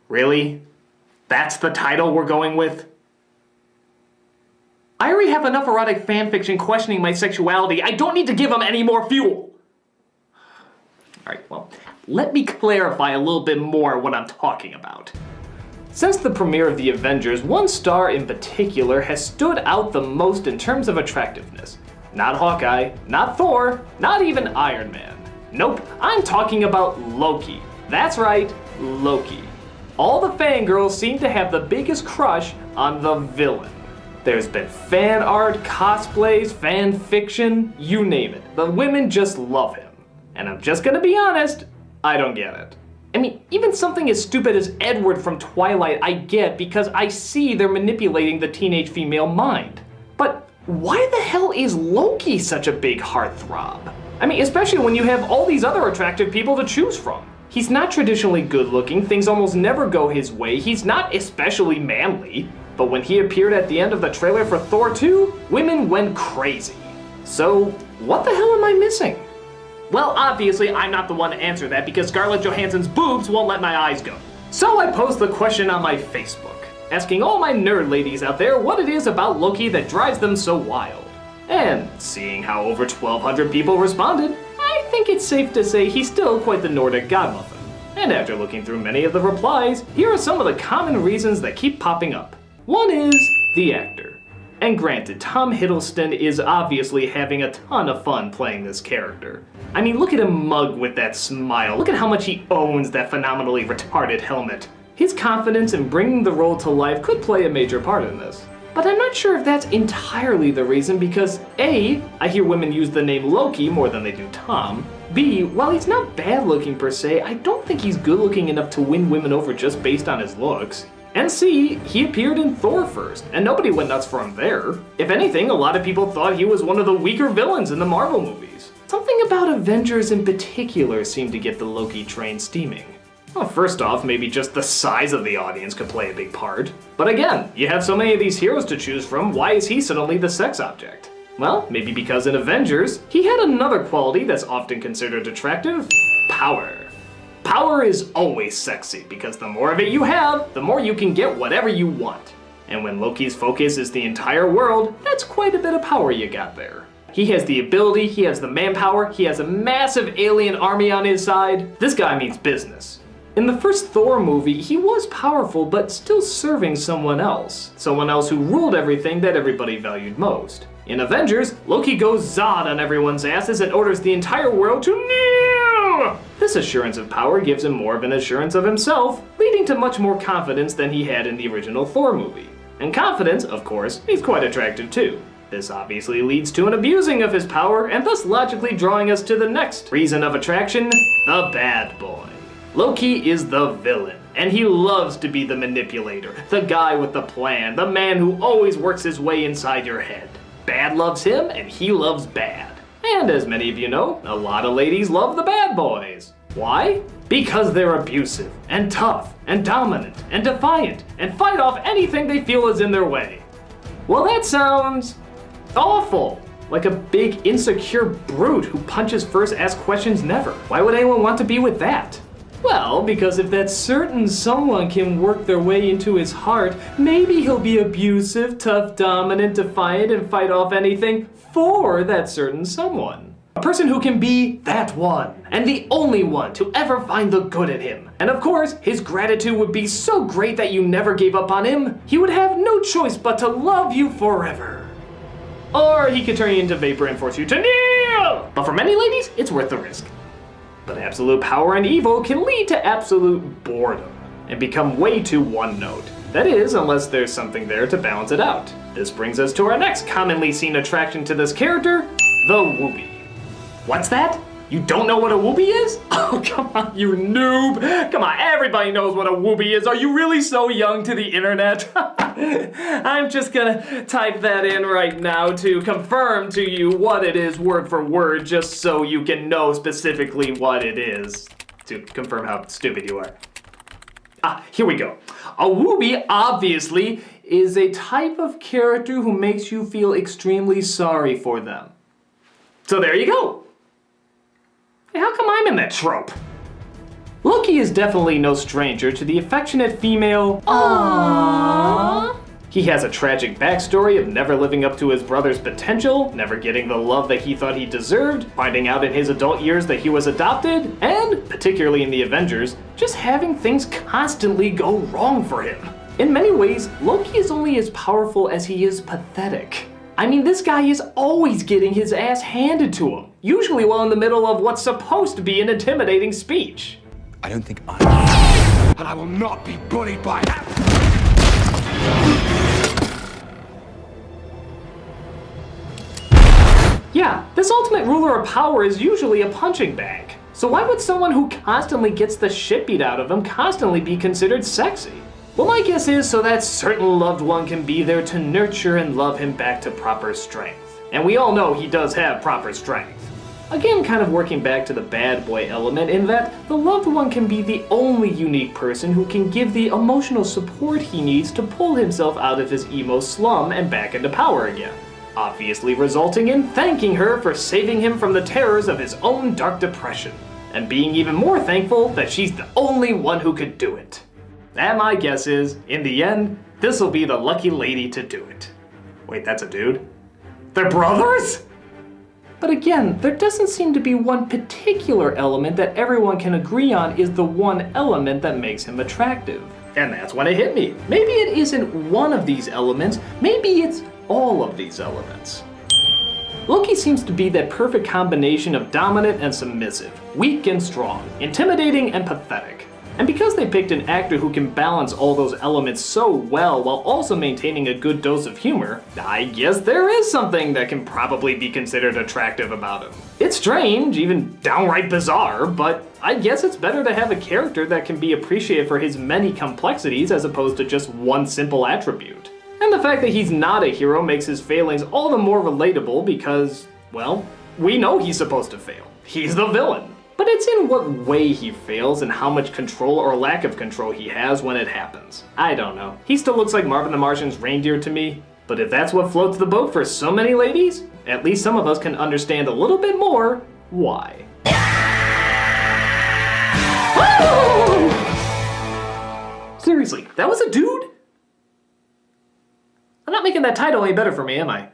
Really? That's the title we're going with? I already have enough erotic fanfiction questioning my sexuality. I don't need to give them any more fuel. Alright, well, let me clarify a little bit more what I'm talking about. Since the premiere of The Avengers, one star in particular has stood out the most in terms of attractiveness. Not Hawkeye, not Thor, not even Iron Man. Nope, I'm talking about Loki. That's right, Loki. All the fangirls seem to have the biggest crush on the villain. There's been fan art, cosplays, fan fiction, you name it. The women just love him. And I'm just gonna be honest, I don't get it. I mean, even something as stupid as Edward from Twilight I get because I see they're manipulating the teenage female mind. But why the hell is Loki such a big heartthrob? I mean, especially when you have all these other attractive people to choose from. He's not traditionally good looking, things almost never go his way, he's not especially manly, but when he appeared at the end of the trailer for Thor 2, women went crazy. So, what the hell am I missing? Well, obviously I'm not the one to answer that because Scarlett Johansson's boobs won't let my eyes go. So I posed the question on my Facebook, asking all my nerd ladies out there what it is about Loki that drives them so wild. And seeing how over 1,200 people responded, I think it's safe to say he's still quite the Nordic godmuffin. And after looking through many of the replies, here are some of the common reasons that keep popping up. One is the actor. And granted, Tom Hiddleston is obviously having a ton of fun playing this character. I mean, look at him mug with that smile. Look at how much he owns that phenomenally retarded helmet. His confidence in bringing the role to life could play a major part in this. But I'm not sure if that's entirely the reason because A, I hear women use the name Loki more than they do Tom. B, while he's not bad looking per se, I don't think he's good looking enough to win women over just based on his looks. And C, he appeared in Thor first, and nobody went nuts for him there. If anything, a lot of people thought he was one of the weaker villains in the Marvel movies. Something about Avengers in particular seemed to get the Loki train steaming. Well, first off, maybe just the size of the audience could play a big part. But again, you have so many of these heroes to choose from, why is he suddenly the sex object? Well, maybe because in Avengers, he had another quality that's often considered attractive: power. Power is always sexy, because the more of it you have, the more you can get whatever you want. And when Loki's focus is the entire world, that's quite a bit of power you got there. He has the ability, he has the manpower, he has a massive alien army on his side. This guy means business. In the first Thor movie, he was powerful, but still serving someone else. Someone else who ruled everything that everybody valued most. In Avengers, Loki goes Zod on everyone's asses and orders the entire world to kneel! This assurance of power gives him more of an assurance of himself, leading to much more confidence than he had in the original Thor movie. And confidence, of course, is quite attractive too. This obviously leads to an abusing of his power, and thus logically drawing us to the next reason of attraction: the bad boy. Loki is the villain, and he loves to be the manipulator, the guy with the plan, the man who always works his way inside your head. Bad loves him, and he loves bad. And as many of you know, a lot of ladies love the bad boys. Why? Because they're abusive, and tough, and dominant, and defiant, and fight off anything they feel is in their way. Well, that sounds awful. Like a big, insecure brute who punches first, asks questions never. Why would anyone want to be with that? Well, because if that certain someone can work their way into his heart, maybe he'll be abusive, tough, dominant, defiant, and fight off anything for that certain someone. A person who can be that one, and the only one to ever find the good in him. And of course, his gratitude would be so great that you never gave up on him, he would have no choice but to love you forever. Or he could turn you into vapor and force you to kneel! But for many ladies, it's worth the risk. But absolute power and evil can lead to absolute boredom and become way too one note. That is, unless there's something there to balance it out. This brings us to our next commonly seen attraction to this character, the whoopee. What's that? You don't know what a whoopee is? Oh, come on, you noob. Come on, everybody knows what a whoopee is. Are you really so young to the internet? I'm just gonna type that in right now to confirm to you what it is word for word, just so you can know specifically what it is, to confirm how stupid you are. Here we go. A whoopee, obviously, is a type of character who makes you feel extremely sorry for them. So there you go. Hey, how come I'm in that trope? Loki is definitely no stranger to the affectionate female. Aww. He has a tragic backstory of never living up to his brother's potential, never getting the love that he thought he deserved, finding out in his adult years that he was adopted, and, particularly in the Avengers, just having things constantly go wrong for him. In many ways, Loki is only as powerful as he is pathetic. I mean, this guy is always getting his ass handed to him, usually while in the middle of what's supposed to be an intimidating speech. I don't think and I will not be bullied by that. Yeah, this ultimate ruler of power is usually a punching bag. So why would someone who constantly gets the shit beat out of him constantly be considered sexy? Well, my guess is so that certain loved one can be there to nurture and love him back to proper strength. And we all know he does have proper strength. Again, kind of working back to the bad boy element in that the loved one can be the only unique person who can give the emotional support he needs to pull himself out of his emo slum and back into power again. Obviously resulting in thanking her for saving him from the terrors of his own dark depression, and being even more thankful that she's the only one who could do it. And my guess is, in the end, this'll be the lucky lady to do it. Wait, that's a dude? They're brothers? But again, there doesn't seem to be one particular element that everyone can agree on is the one element that makes him attractive. And that's when it hit me. Maybe it isn't one of these elements, maybe it's all of these elements. Loki seems to be that perfect combination of dominant and submissive, weak and strong, intimidating and pathetic. And because they picked an actor who can balance all those elements so well while also maintaining a good dose of humor, I guess there is something that can probably be considered attractive about him. It's strange, even downright bizarre, but I guess it's better to have a character that can be appreciated for his many complexities as opposed to just one simple attribute. And the fact that he's not a hero makes his failings all the more relatable because, well, we know he's supposed to fail. He's the villain. But it's in what way he fails and how much control or lack of control he has when it happens. I don't know. He still looks like Marvin the Martian's reindeer to me. But if that's what floats the boat for so many ladies, at least some of us can understand a little bit more why. Seriously, that was a dude? I'm not making that title any better for me, am I?